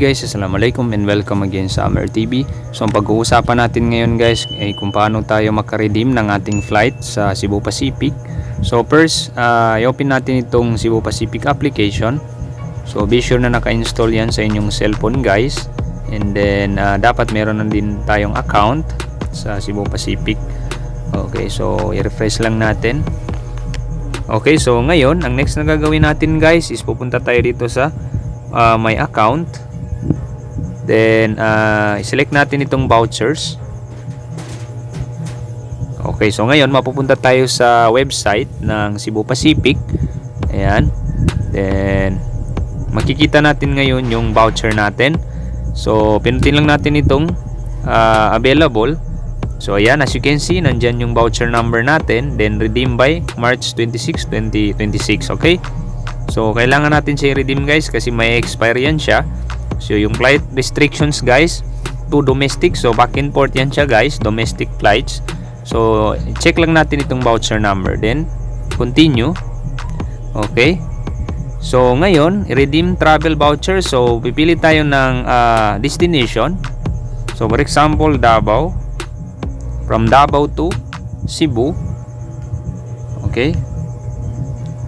guys, assalamualaikum and welcome again sa Amer TV. So ang pag-uusapan natin ngayon guys ay kung paano tayo makaredeem ng ating flight sa Cebu Pacific. So first, i-open natin itong Cebu Pacific application. So be sure na naka-install yan sa inyong cellphone guys. And then dapat meron na din tayong account sa Cebu Pacific. Okay, so i-refresh lang natin. Okay, so ngayon ang next na gagawin natin guys is pupunta tayo dito sa my account. Then i-select natin itong vouchers. Okay, so ngayon mapupunta tayo sa website ng Cebu Pacific. Ayan. Then makikita natin ngayon yung voucher natin. So pinutin lang natin itong available. So ayan, as you can see, nandyan yung voucher number natin. Then redeem by March 26, 2026. Okay, so kailangan natin siya i-redeem guys kasi may expire yan siya. So yung flight restrictions guys, to domestic. So back and forth yan siya guys, domestic flights. So check lang natin itong voucher number. Then continue. Okay, so ngayon i-redeem travel voucher. So pipili tayo ng destination. So for example, Davao. From Davao to Cebu. Okay,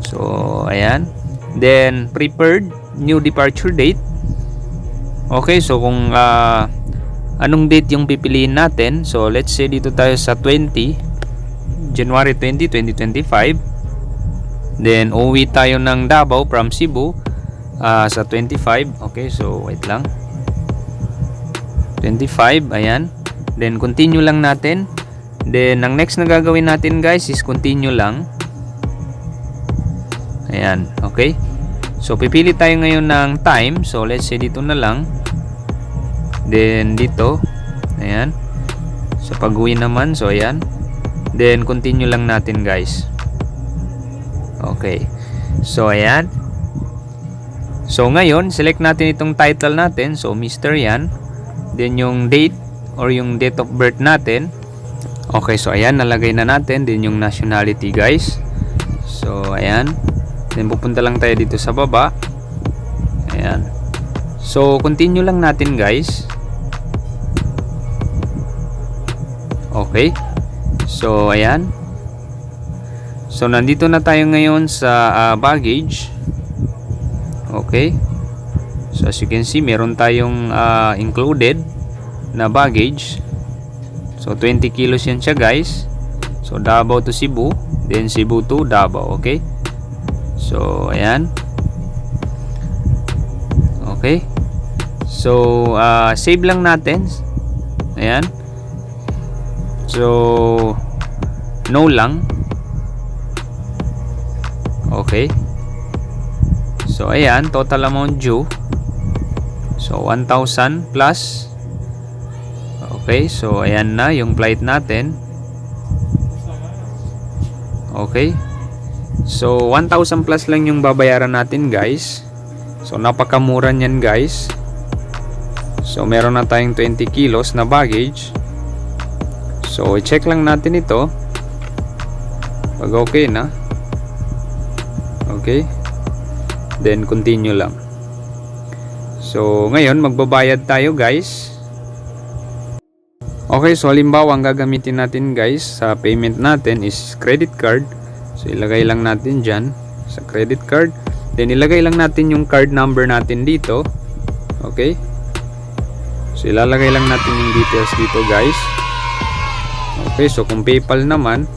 so ayan. Then preferred new departure date. Okay, so kung anong date yung pipiliin natin. So let's say dito tayo sa January 20, 2025. Then uwi tayo ng Davao from Cebu sa 25. Okay, so wait lang, 25, ayan. Then continue lang natin. Then ang next na gagawin natin guys is continue lang. Ayan, okay. So pipili tayo ngayon ng time. So let's say dito na lang. Then dito, ayan. So pag-uwi naman, so ayan. Then continue lang natin guys. Okay, so ayan. So ngayon select natin itong title natin. So Mr. yan. Then yung date or yung date of birth natin. Okay, so ayan, nalagay na natin. Then yung nationality guys. So ayan. Then pupunta lang tayo dito sa baba. Ayan. So continue lang natin guys. Okay, so ayan. So nandito na tayo ngayon sa baggage. Okay, so as you can see, meron tayong included na baggage. So 20 kilos yan siya guys. So Davao to Cebu, then Cebu to Davao. Okay, so ayan. Okay, so save lang natin. Ayan. So no lang. Okay, so ayan, total amount due. So 1,000 plus. Okay, so ayan na yung flight natin. Okay, so 1,000 plus lang yung babayaran natin guys. So napakamura niyan guys. So meron na tayong 20 kilos na baggage. So i-check lang natin ito pag okay na. Okay, then continue lang. So ngayon magbabayad tayo guys. Okay, so halimbawa ang gagamitin natin guys sa payment natin is credit card. So ilagay lang natin dyan sa credit card. Then ilagay lang natin yung card number natin dito. Okay, so ilalagay lang natin yung details dito guys. Okay, so kung PayPal naman,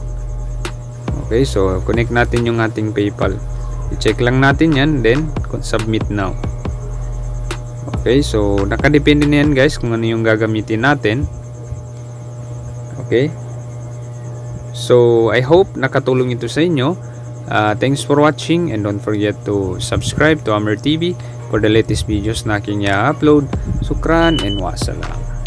okay, so connect natin yung ating PayPal. I-check lang natin yan, then submit now. Okay, so nakadepende na yan guys kung ano yung gagamitin natin. Okay, so I hope nakatulong ito sa inyo. Thanks for watching and don't forget to subscribe to Amer TV for the latest videos na aking i-upload. Sukran and wassalam.